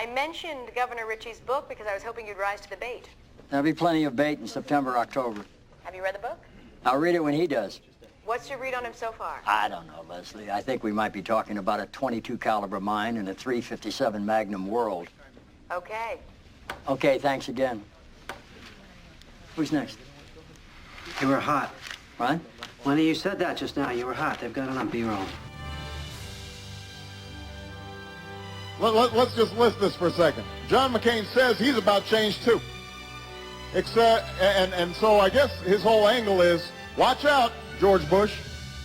I mentioned Governor Ritchie's book because I was hoping you'd rise to the bait. There'll be plenty of bait in September, October. Have you read the book? I'll read it when he does. What's your read on him so far? I don't know, Leslie. I think we might be talking about a .22 caliber mine and a .357 Magnum World. Okay. Okay, thanks again. Who's next? You were hot. What? Lenny, you said that just now. You were hot. They've got it on B-roll. Let's just list this for a second. John McCain says he's about change too. And so I guess his whole angle is, watch out, George Bush.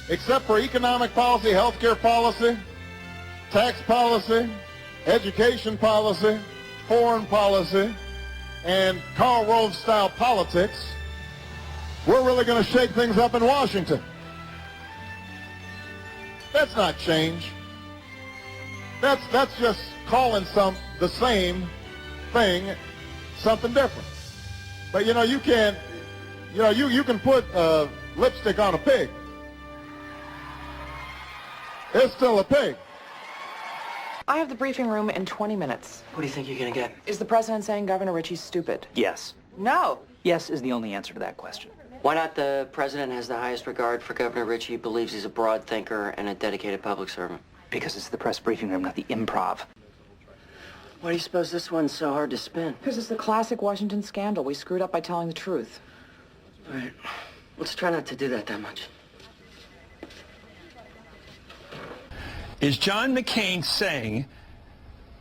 Except for economic policy, healthcare policy, tax policy, education policy, foreign policy, and Karl Rove-style politics, we're really going to shake things up in Washington. That's not change. That's just calling the same thing something different. But you can put lipstick on a pig. It's still a pig. I have the briefing room in 20 minutes. What do you think you're going to get? Is the president saying Governor Ritchie's stupid? Yes. No. Yes is the only answer to that question. Why not? The president has the highest regard for Governor Ritchie, believes he's a broad thinker and a dedicated public servant. Because it's the press briefing room, not the improv. Why do you suppose this one's so hard to spin? Because it's the classic Washington scandal. We screwed up by telling the truth. All right. Let's try not to do that much. Is John McCain saying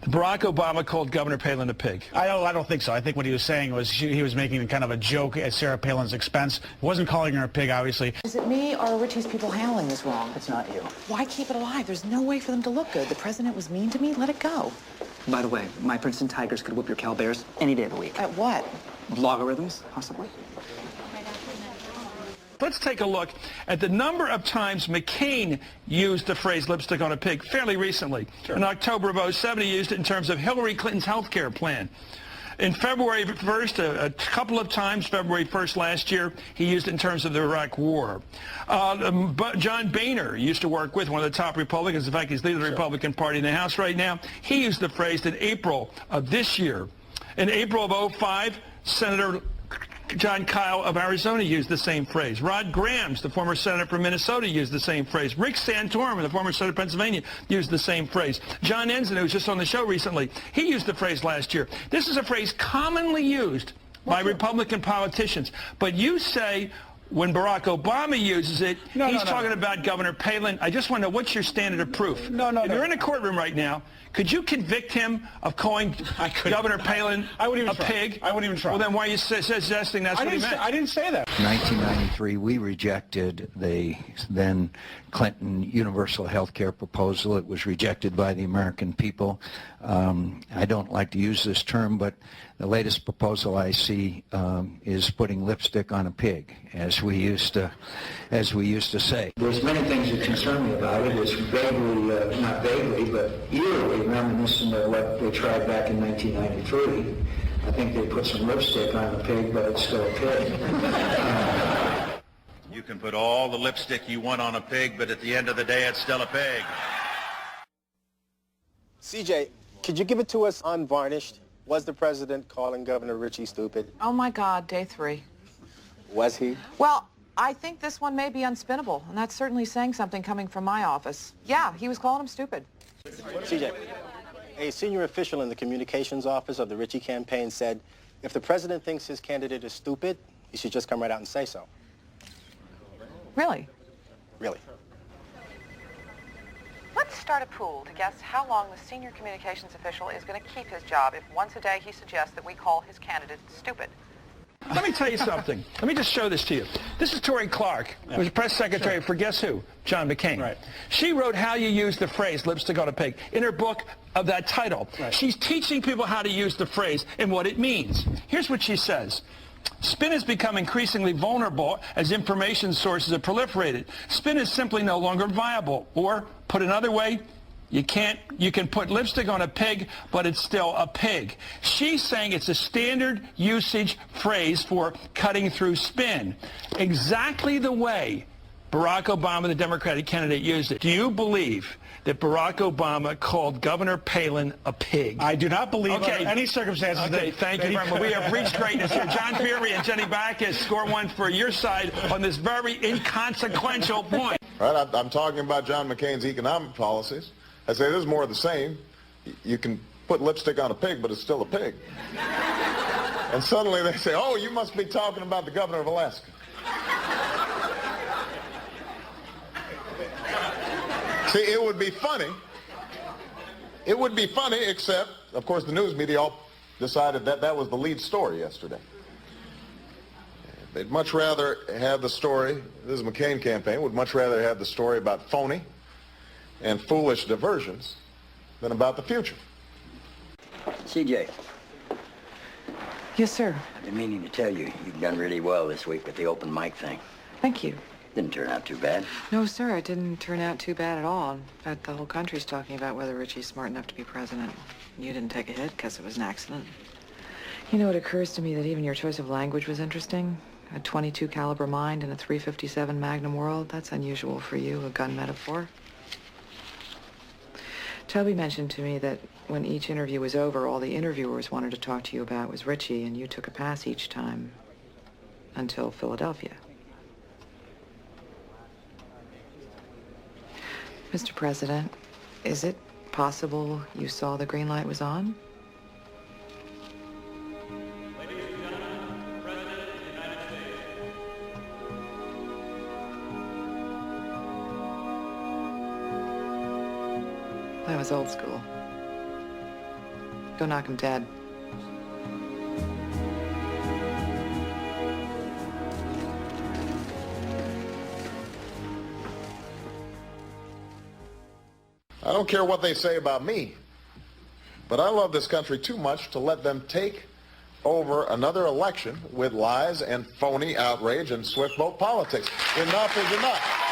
that Barack Obama called Governor Palin a pig? I don't think so. I think what he was saying was he was making kind of a joke at Sarah Palin's expense. He wasn't calling her a pig, obviously. Is it me or are Ritchie's people handling this wrong? It's not you. Why keep it alive? There's no way for them to look good. The president was mean to me. Let it go. By the way, my Princeton Tigers could whip your Cal Bears any day of the week. At what? Logarithms, possibly. Let's take a look at the number of times McCain used the phrase lipstick on a pig fairly recently. Sure. In October of 2007, he used it in terms of Hillary Clinton's health care plan. In February 1st, a couple of times, February 1st last year, he used it in terms of the Iraq War. John Boehner used to work with one of the top Republicans. In fact, he's leader of the Republican Party in the House right now. He used the phrase in April of this year. In April of 2005, Senator John Kyle of Arizona used the same phrase. Rod Grams, the former senator from Minnesota, used the same phrase. Rick Santorum, the former senator of Pennsylvania, used the same phrase. John Ensign, who was just on the show recently, he used the phrase last year. This is a phrase commonly used by Republican politicians. But you say when Barack Obama uses it, he's talking about Governor Palin. I just want to know, what's your standard of proof? If you're in a courtroom right now, could you convict him of calling Governor Palin a pig? I wouldn't even try. Well, then why are you suggesting that's what he meant? I didn't say that. In 1993, we rejected the then Clinton universal health care proposal. It was rejected by the American people. I don't like to use this term, but the latest proposal I see is putting lipstick on a pig, as we used to say. There's many things that concern me about it. It's vaguely, not vaguely, but eerily reminiscent of what they tried back in 1993. I think they put some lipstick on the pig, but it's still a pig. You can put all the lipstick you want on a pig, but at the end of the day, it's still a pig. CJ, could you give it to us unvarnished? Was the president calling Governor Ritchie stupid? Oh, my God, day 3. Was he? Well, I think this one may be unspinnable, and that's certainly saying something coming from my office. Yeah, he was calling him stupid. CJ, a senior official in the communications office of the Ritchie campaign said, if the president thinks his candidate is stupid, he should just come right out and say so. Really? Really. Let's start a pool to guess how long the senior communications official is going to keep his job if once a day he suggests that we call his candidate stupid. Let me tell you something. Let me just show this to you. This is Tori Clark, who was press secretary for guess who? John McCain. Right. She wrote How You Use the Phrase Lipstick on a Pig in her book of that title. Right. She's teaching people how to use the phrase and what it means. Here's what she says. Spin has become increasingly vulnerable as information sources have proliferated. Spin is simply no longer viable. Or, put another way, you can put lipstick on a pig, but it's still a pig. She's saying it's a standard usage phrase for cutting through spin. Exactly the way Barack Obama, the Democratic candidate, used it. Do you believe that Barack Obama called Governor Palin a pig? I do not believe under any circumstances. Okay, thank you very much. We have reached greatness here. John Fury and Jenny Backus score one for your side on this very inconsequential point. All right, I'm talking about John McCain's economic policies. I say this is more of the same. You can put lipstick on a pig, but it's still a pig. And suddenly they say, oh, you must be talking about the governor of Alaska. See, it would be funny. It would be funny, except, of course, the news media all decided that that was the lead story yesterday. They'd much rather have the story, this is the McCain campaign, would much rather have the story about phony and foolish diversions than about the future. CJ. Yes, sir. I've been meaning to tell you, you've done really well this week with the open mic thing. Thank you. Didn't turn out too bad. No, sir, it didn't turn out too bad at all. In fact, the whole country's talking about whether Richie's smart enough to be president. You didn't take a hit because it was an accident. You know, it occurs to me that even your choice of language was interesting. A .22 caliber mind in a .357 Magnum world, that's unusual for you, a gun metaphor. Toby mentioned to me that when each interview was over, all the interviewers wanted to talk to you about was Richie, and you took a pass each time until Philadelphia. Mr. President, is it possible you saw the green light was on? That was old school. Go knock him dead. I don't care what they say about me, but I love this country too much to let them take over another election with lies and phony outrage and swift vote politics. Enough is enough.